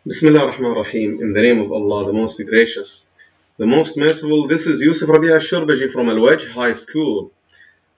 Bismillah ar-Rahman ar-Rahim. In the name of Allah, the most gracious, the most merciful. This is Yousef Alshorbaji from Al-Wajh High School.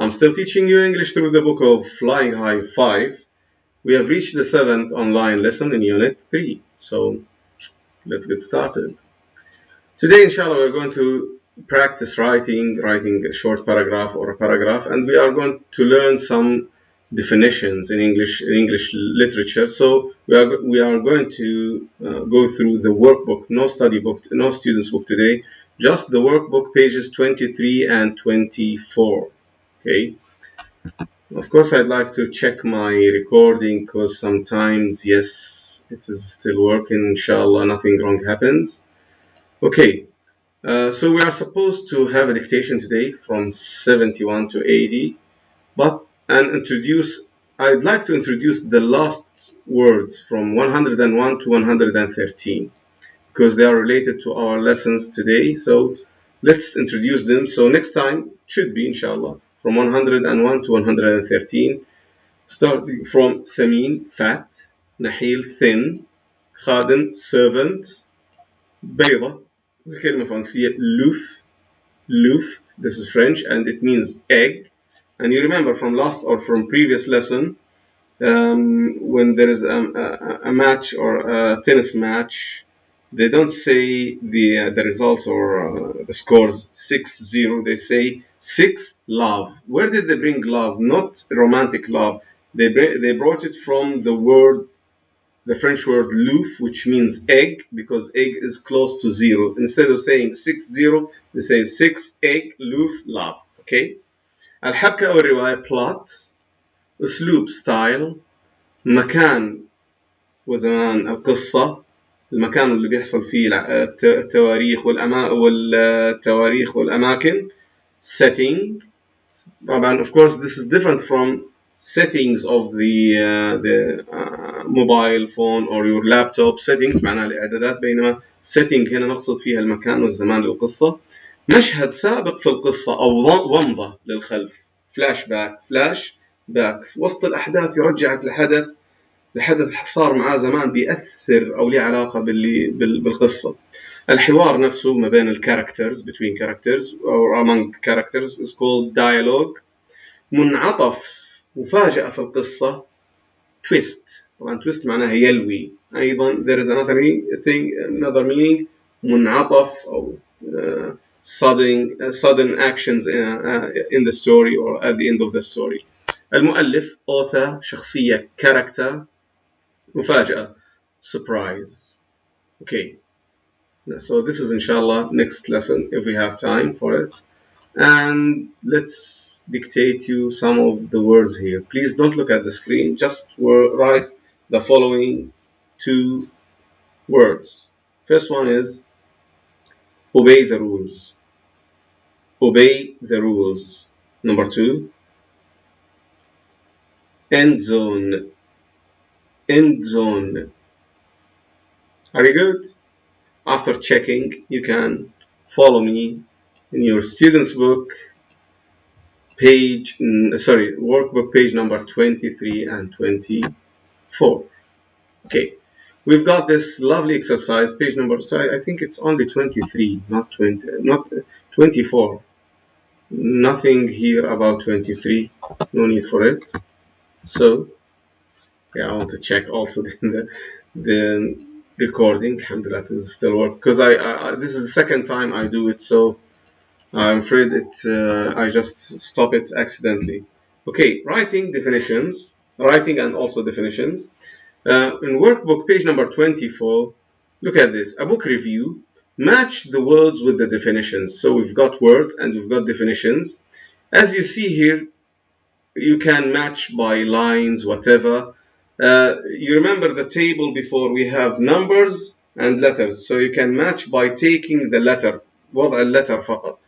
I'm still teaching you English through the book of Flying High 5. We have reached the 7th online lesson in Unit 3. So let's get started. Today, inshallah, we're going to practice writing a short paragraph or a paragraph, and we are going to learn some definitions in English literature. So we are going to go through the workbook, no study book, no student's book today, just the workbook pages 23 and 24. Okay. Of course, I'd like to check my recording because sometimes, yes, it is still working. Inshallah, nothing wrong happens. Okay. So we are supposed to have a dictation today from 71 to 80, I'd like to introduce the last words from 101 to 113 because they are related to our lessons today. So let's introduce them. So next time should be inshallah from 101 to 113, starting from Samin, fat, Nahil, thin, Khadim, servant, بيضة, كلمة فرنسية louf, this is French and it means egg. And you remember from last or from previous lesson, when there is a match or a tennis match, they don't say the results or the scores 6-0. They say 6 love. Where did they bring love? Not romantic love. They brought it from the French word louf, which means egg, because egg is close to 0. Instead of saying 6-0, they say 6 egg louf love. Okay. الحبكة أو الرواية plot, أسلوب style, مكان وزمان القصة، المكان اللي بيحصل فيه التواريخ والأماكن setting. طبعا of course this is different from settings of the mobile phone or your laptop. settings معناها الإعدادات، بينما setting هنا نقصد فيها المكان والزمان للقصة. مشهد سابق في القصة أو ومضة للخلف، فلاش باك وسط الأحداث يرجعك لحدث صار معاه زمان بيأثر أو له علاقة بالقصة. الحوار نفسه ما بين الكاركترز between characters or among characters is called dialogue. منعطف مفاجأة في القصة twist. طبعا twist معناها يلوي. أيضا there is another meaning منعطف أو sudden actions in the story or at the end of the story. المؤلف author، شخصية character، مفاجأة surprise. Okay, so this is inshallah next lesson if we have time for it, and let's dictate you some of the words here. Please don't look at the screen, just write the following 2 words. First one is obey the rules. Obey the rules. Number 2, end zone. End zone. Are you good? After checking, you can follow me in your student's book workbook page number 23 and 24. Okay, we've got this lovely exercise, page number, I think it's only 23, not 24. Nothing here about 23, no need for it. So yeah, I want to check also the recording. Alhamdulillah, this is still work because this is the second time I do it, so I'm afraid I just stop it accidentally. Okay, writing and also definitions. In workbook page number 24, look at this. A book review. Match the words with the definitions. So we've got words and we've got definitions. As you see here, you can match by lines, whatever. You remember the table before, we have numbers and letters. So you can match by taking the letter. وضع اللتر فقط.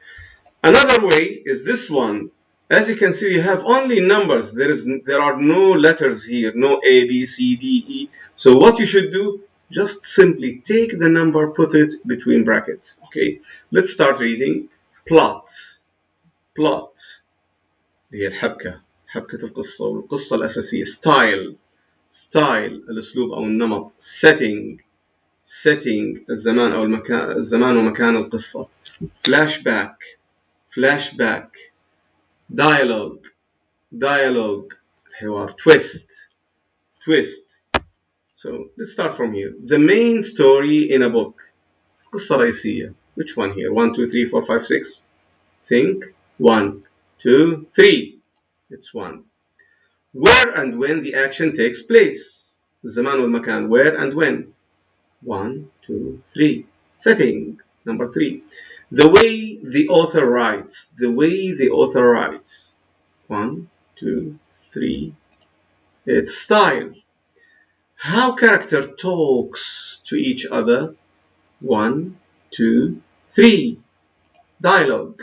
Another way is this one. As you can see, you have only numbers. There are no letters here, no A, B, C, D, E. So what you should do, just simply take the number, put it between brackets. Okay, let's start reading. Plot. هي حبكة القصة والقصة الأساسية. Style الأسلوب أو النمط. Setting setting الزمان أو المكان، الزمان ومكان القصة. flashback dialogue حوار twist. So let's start from here. The main story in a book. قصة رئيسية. Which one here? 1, 2, 3, 4, 5, 6. Think. 1, 2, 3. It's 1. Where and when the action takes place. الزمان والمكان. Where and when. 1, 2, 3. Setting. Number 3. The way the author writes. 1, 2, 3. It's style. How character talks to each other. 1, 2, 3. Dialogue.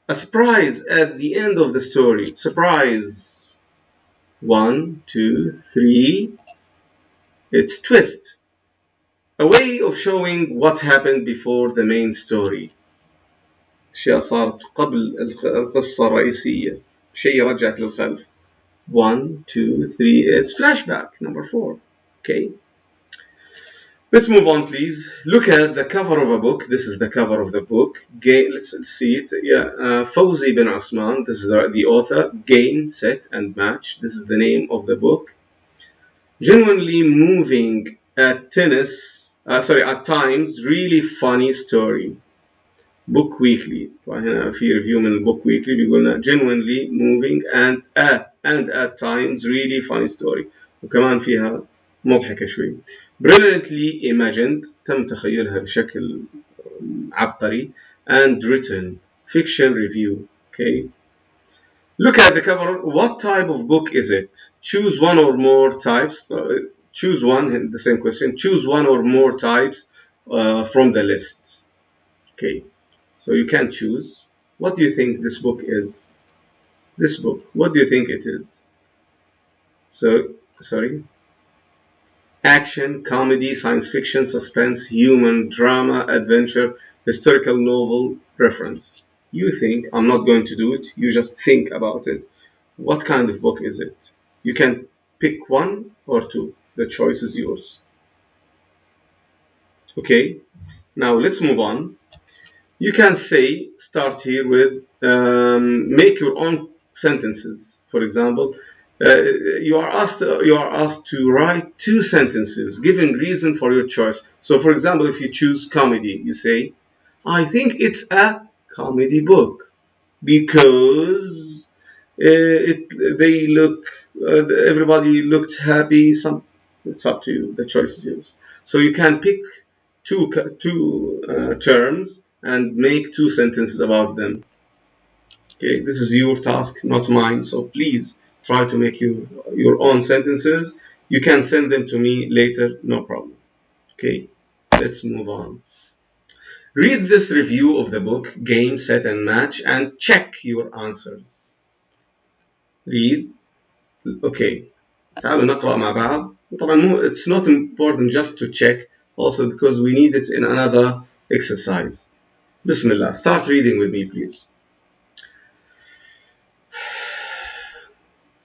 A surprise at the end of the story. Surprise. 1, 2, 3. It's twist. A way of showing what happened before the main story. أشياء صارت قبل القصة الرئيسية. شيء يرجعك للخلف. 1, 2, 3. It's flashback. Number 4. Okay. Let's move on, please. Look at the cover of a book. This is the cover of the book. Let's see it. Yeah, Fawzi bin Osman. This is the author. Game, set, and match. This is the name of the book. Genuinely moving at at times. Really funny story. Book Weekly. هنا في review من Book Weekly بيقولنا genuinely moving and at times really funny story. وكمان فيها مضحكة شوي. Brilliantly imagined. تم تخيلها بشكل عبقري. And written. Fiction review. Okay. Look at the cover. What type of book is it? Choose one or more types. Choose one. The same question. Choose one or more types from the list. Okay. So you can choose. What do you think this book is? This book. What do you think it is? Sorry. Action, comedy, science fiction, suspense, human, drama, adventure, historical novel, reference. You think. I'm not going to do it. You just think about it. What kind of book is it? You can pick one or two. The choice is yours. Okay. Now let's move on. You can start here with make your own sentences. For example, you are asked to write 2 sentences giving reason for your choice. So, for example, if you choose comedy, you say, I think it's a comedy book because everybody looked happy. It's up to you. The choice is yours. So you can pick two terms and make 2 sentences about them. Okay, this is your task, not mine. So please try to make your own sentences. You can send them to me later, no problem. Okay, let's move on. Read this review of the book, Game, Set, and Match, and check your answers. Read. Okay. تعالوا نقرأ مع بعض. طبعا it's not important just to check, also because we need it in another exercise. Bismillah. Start reading with me, please.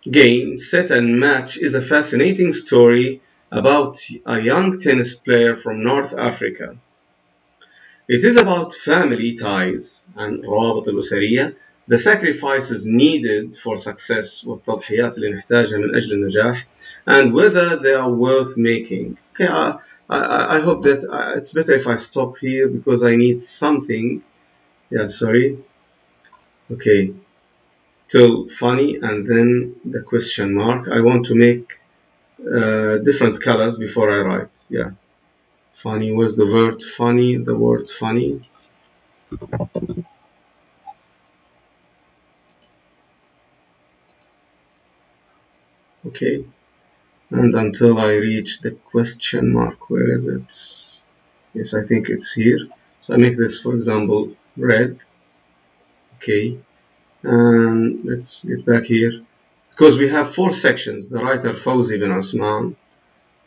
Game, Set, and Match is a fascinating story about a young tennis player from North Africa. It is about family ties and روابط الأسرية, the sacrifices needed for success والتضحيات اللي نحتاجها من أجل النجاح, and whether they are worth making. Okay, I hope that it's better if I stop here because I need something. Yeah, sorry. Okay, till funny and then the question mark. I want to make different colors before I write. Yeah, funny was the word funny. The word funny. Okay, and until I reach the question mark, where is it? Yes, I think it's here. So I make this, for example, red. Okay, and let's get back here because we have 4 sections. The writer Fawzi bin Osman.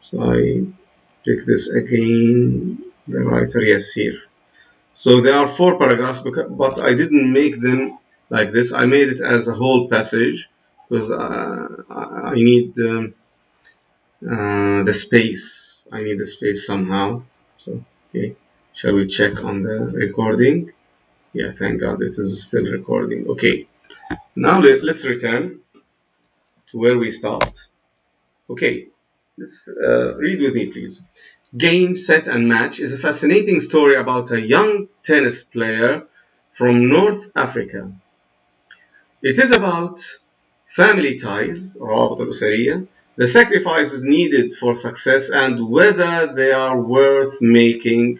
So I pick this again. The writer, yes, here. So there are 4 paragraphs, but I didn't make them like this. I made it as a whole passage because I need the space. I need the space somehow. So, okay. Shall we check on the recording? Yeah, thank God it is still recording. Okay. Now let's return to where we stopped. Okay. Let's read with me, please. Game, Set and Match is a fascinating story about a young tennis player from North Africa. It is about family ties, روابط الأسرية, the sacrifices needed for success, and whether they are worth making it.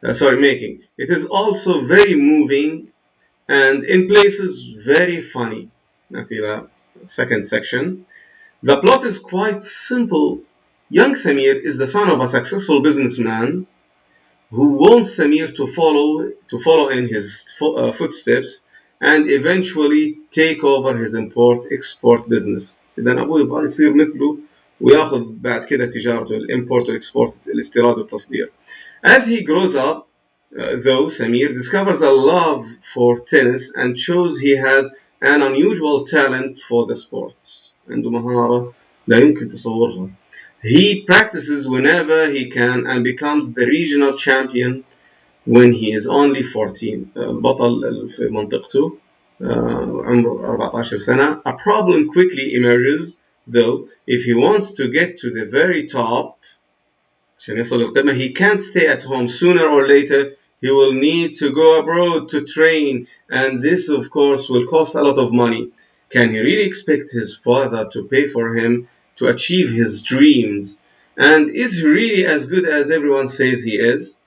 Making. It is also very moving and in places very funny. نأتي second section. The plot is quite simple. Young Samir is the son of a successful businessman who wants Samir to follow in his footsteps and eventually take over his import-export business. إذا أبوه يبغى يصير مثله وياخذ بعد كده تجارته الإمبورت والإكسبورت الاستيراد والتصدير. As he grows up, though, Samir discovers a love for tennis and shows he has an unusual talent for the sport. عنده مهارة لا يمكن تصورها. He practices whenever he can and becomes the regional champion when he is only 14. البطل في منطقته عمره 14 سنة. A problem quickly emerges, though, if he wants to get to the very top. عشان يصل للقمة, he can't stay at home. Sooner or later, he will need to go abroad to train, and this, of course, will cost a lot of money. Can he really expect his father to pay for him to achieve his dreams? And is he really as good as everyone says he is?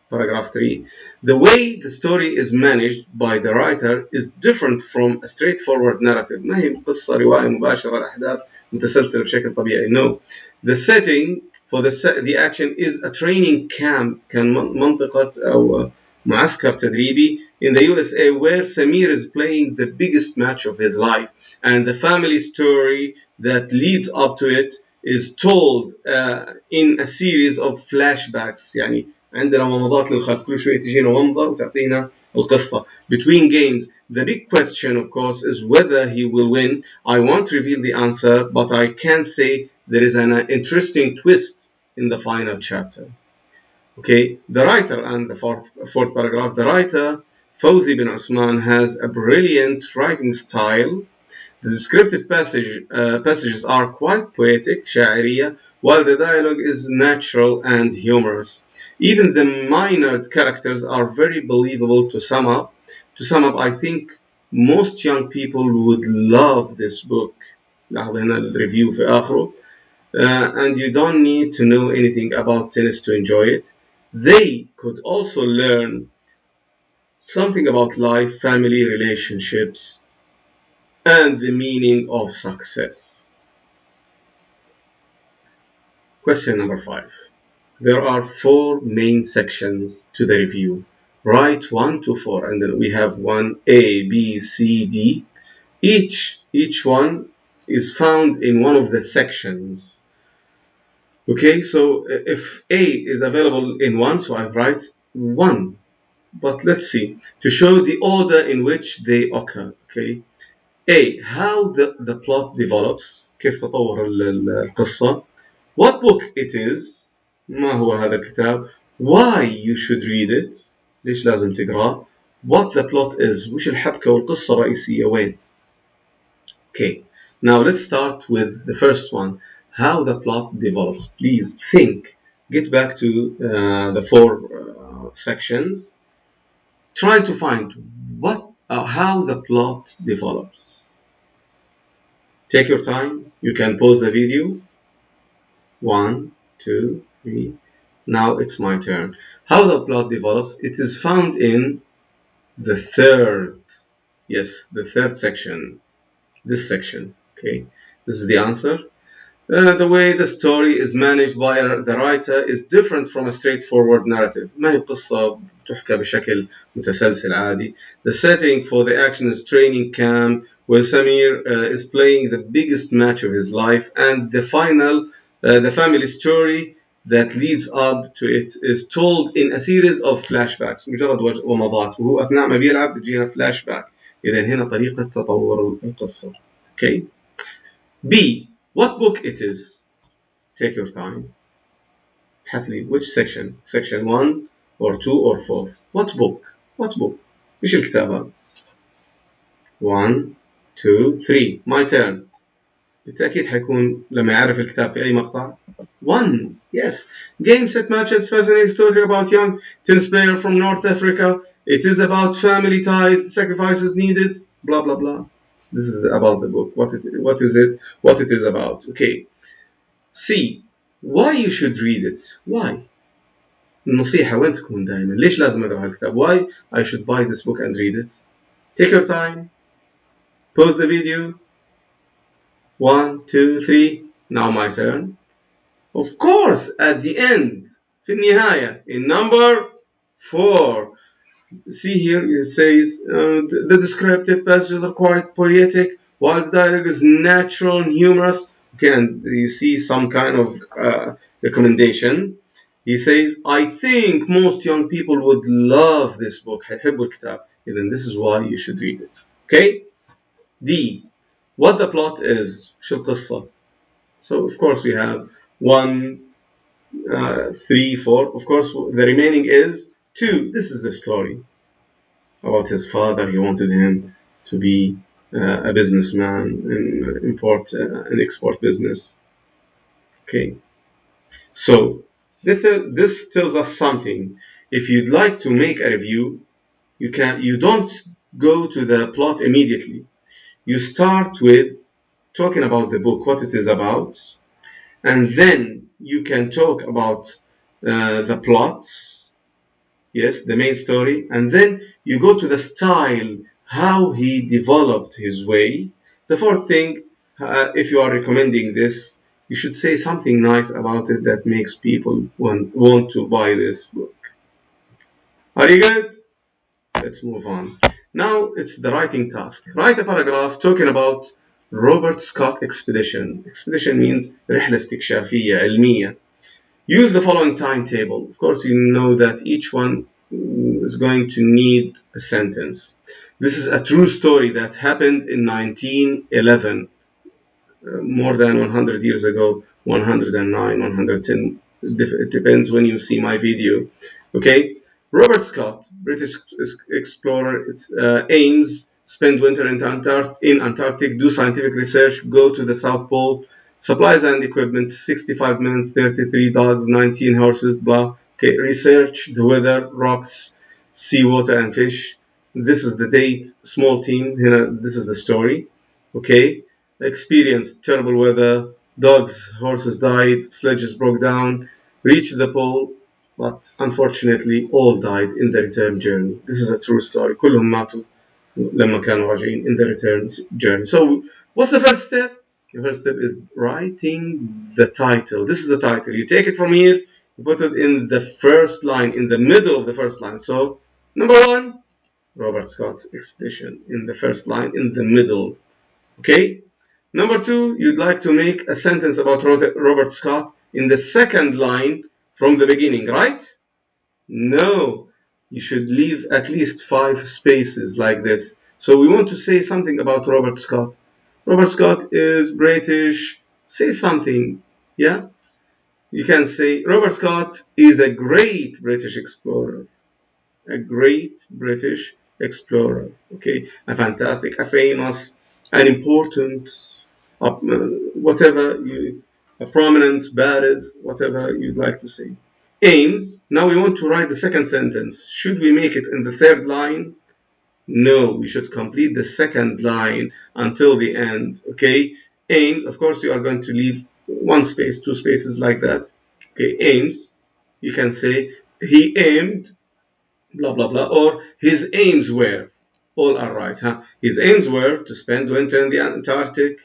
Paragraph 3. The way the story is managed by the writer is different from a straightforward narrative. ما هي قصة رواية مباشرة الأحداث متسلسلة بشكل طبيعي. No. The setting for the action is a training camp, كان منطقة أو معسكر تدريبي in the USA where Samir is playing the biggest match of his life, and the family story that leads up to it is told in a series of flashbacks. يعني عندنا ومضات للخلف, كل شوية تجينا ومضة وتعطينا القصة. Between games, the big question, of course, is whether he will win. I won't reveal the answer, but I can say there is an interesting twist in the final chapter. Okay, the writer, and the fourth paragraph, the writer, Fawzi bin Usman, has a brilliant writing style. The descriptive passages are quite poetic, شاعرية, while the dialogue is natural and humorous. Even the minor characters are very believable. To sum up, I think most young people would love this book. لاحظ هنا الريفيو في آخره. And you don't need to know anything about tennis to enjoy it. They could also learn something about life, family, relationships, and the meaning of success. Question number 5. There are 4 main sections to the review. Write 1 to 4, and then we have 1A, B, C, D. Each one is found in one of the sections. Okay, so if A is available in 1, so I write 1. But let's see, to show the order in which they occur. Okay, A. How the plot develops. كيف تطور القصة. What book it is. ما هو هذا الكتاب. Why you should read it. ليش لازم تقرأ. What the plot is. وش الحبكة والقصة الرئيسية وين. Okay, now let's start with the first one. How the plot develops. Please think. Get back to the 4 sections. Try to find how the plot develops. Take your time. You can pause the video. 1, 2, 3. Now it's my turn. How the plot develops. It is found in the third. Yes, the third section. This section. Okay. This is the answer. The way the story is managed by the writer is different from a straightforward narrative. ما هي قصة تحكى بشكل متسلسل عادي. The setting for the action is training camp where Samir is playing the biggest match of his life, and the family story that leads up to it is told in a series of flashbacks. مجرد ومضات, وهو أثناء ما بيلعب بتجينا flashback. إذا هنا طريقة تطور القصة. Okay. B. What book it is. Take your time. حثلي which section? Section 1 or 2 or 4? What book? What book? إيش الكتاب هذا؟ 1 2 3 my turn. بالتأكيد حيكون لما يعرف الكتاب في أي مقطع. 1 yes. Game set matches fascinating story about young tennis player from North Africa. It is about family ties, sacrifices needed, blah blah blah. This is about the book. What it is about. Okay. C. Why you should read it. Why? النصيحة وين تكون دائما؟ ليش لازم أقرأ هالكتاب؟ Why I should buy this book and read it? Take your time. Pause the video. 1 2 3 Now my turn. Of course, at the end, في النهاية, in number 4. See here, it says the descriptive passages are quite poetic, while the dialogue is natural and humorous. Okay, and you see some kind of recommendation. He says, I think most young people would love this book. حيحبوا الكتاب. Then this is why you should read it. Okay? D. What the plot is. شو القصة? So of course we have 1, 3, 4. Of course the remaining is 2. This is the story about his father. He wanted him to be a businessman in import and export business. Okay. So this tells us something. If you'd like to make a review, you don't go to the plot immediately. You start with talking about the book, what it is about, and then you can talk about the plot, yes, the main story, and then you go to the style, how he developed his way. The fourth thing, if you are recommending this, you should say something nice about it that makes people want to buy this book. Are you good? Let's move on. Now it's the writing task. Write a paragraph talking about Robert Scott expedition. Expedition means رحلة استكشافية علمية. Use the following timetable. Of course, you know that each one is going to need a sentence. This is a true story that happened in 1911, more than 100 years ago, 109, 110. It depends when you see my video. Okay, Robert Scott, British explorer, aims spend winter in Antarctic, do scientific research, go to the South Pole, supplies and equipment, 65 men, 33 dogs, 19 horses, blah. Okay, research the weather, rocks, seawater, and fish. This is the date, small team. This is the story. Okay, experienced terrible weather, dogs, horses died, sledges broke down, reached the pole, but unfortunately all died in the return journey. This is a true story. كلهم ماتوا لما كانوا راجعين in the return journey. So what's the first step? The first step is writing the title. This is the title. You take it from here, you put it in the first line, in the middle of the first line. So number 1, Robert Scott's expedition, in the first line, in the middle. Okay? Number 2, you'd like to make a sentence about Robert Scott in the second line from the beginning, right? No, you should leave at least 5 spaces like this. So we want to say something about Robert Scott. Robert Scott is British. Say something, yeah? You can say Robert Scott is a great British explorer. A great British explorer. Okay, a fantastic, a famous, an important, whatever you, a prominent, baddest, whatever you'd like to say. Aims. Now we want to write the second sentence. Should we make it in the third line? No, we should complete the second line until the end. Okay. Aims. Of course, you are going to leave 1 space, 2 spaces like that. Okay. Aims. You can say he aimed, blah blah blah, or his aims were. All are right, huh? His aims were to spend winter in the Antarctic,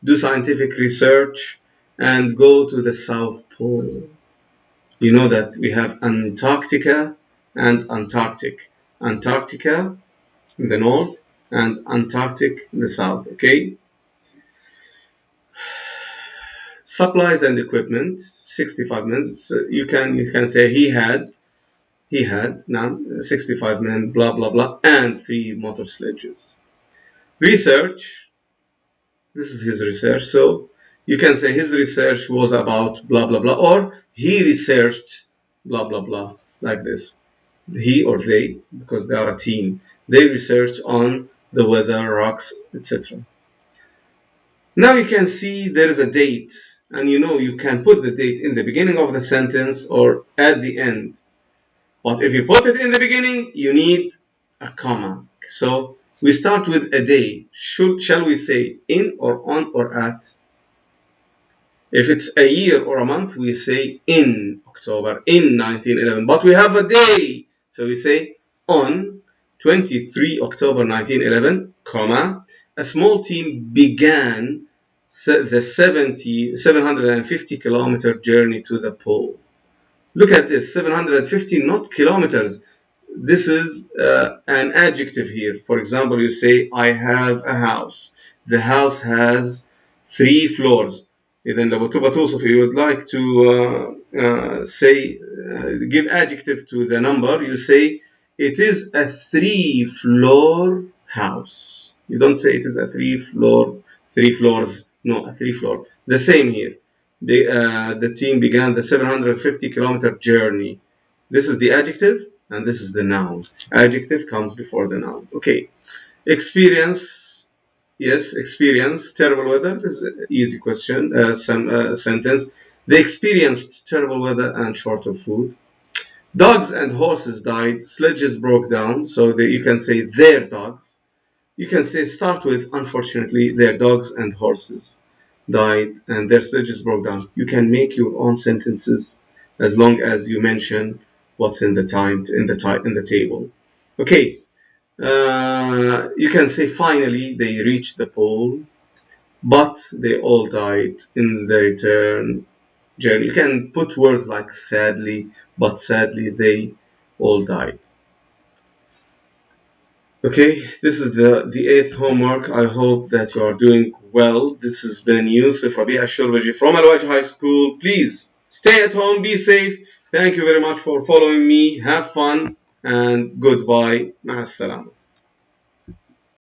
do scientific research, and go to the South Pole. You know that we have Antarctica and Antarctic. Antarctica in the north and Antarctic in the south. Okay. Supplies and equipment, 65 men. You can say he had now 65 men, blah blah blah, and 3 motor sledges. Research. This is his research. So You can say his research was about blah blah blah, or he researched blah blah blah, like this. He or they, because they are a team, they research on the weather, rocks, etc. Now you can see there is a date, and you can put the date in the beginning of the sentence or at the end. But if you put it in the beginning, you need a comma. So we start with a day. Shall we say in or on or at? If it's a year or a month, we say in October, in 1911. But we have a day, so we say on 23 October 1911, comma, a small team began the 750 kilometer journey to the pole. Look at this, 750, not kilometers. This is an adjective here. For example, you say, I have a house. The house has 3 floors. إذا لو تبغى توصف, you would like to give adjective to the number, you say it is a 3-floor house. You don't say it is a 3 floors. No, a 3-floor. The same here. The team began the 750-kilometer journey. This is the adjective, and this is the noun. Adjective comes before the noun. Okay. Experience. Yes, experience terrible weather. This is an easy question. Sentence. They experienced terrible weather and short of food. Dogs and horses died. Sledges broke down. So you can say their dogs. You can say start with unfortunately their dogs and horses died and their sledges broke down. You can make your own sentences as long as you mention what's in the table. Okay. You can say finally they reached the pole, but they all died in the return journey. You can put words like sadly, but sadly they all died. Okay, this is the 8th homework. I hope that you are doing well. This has been Yousef Alshorbaji from Al-Wajh High School. Please stay at home, be safe. Thank you very much for following me. Have fun and goodbye. Ma'as salam.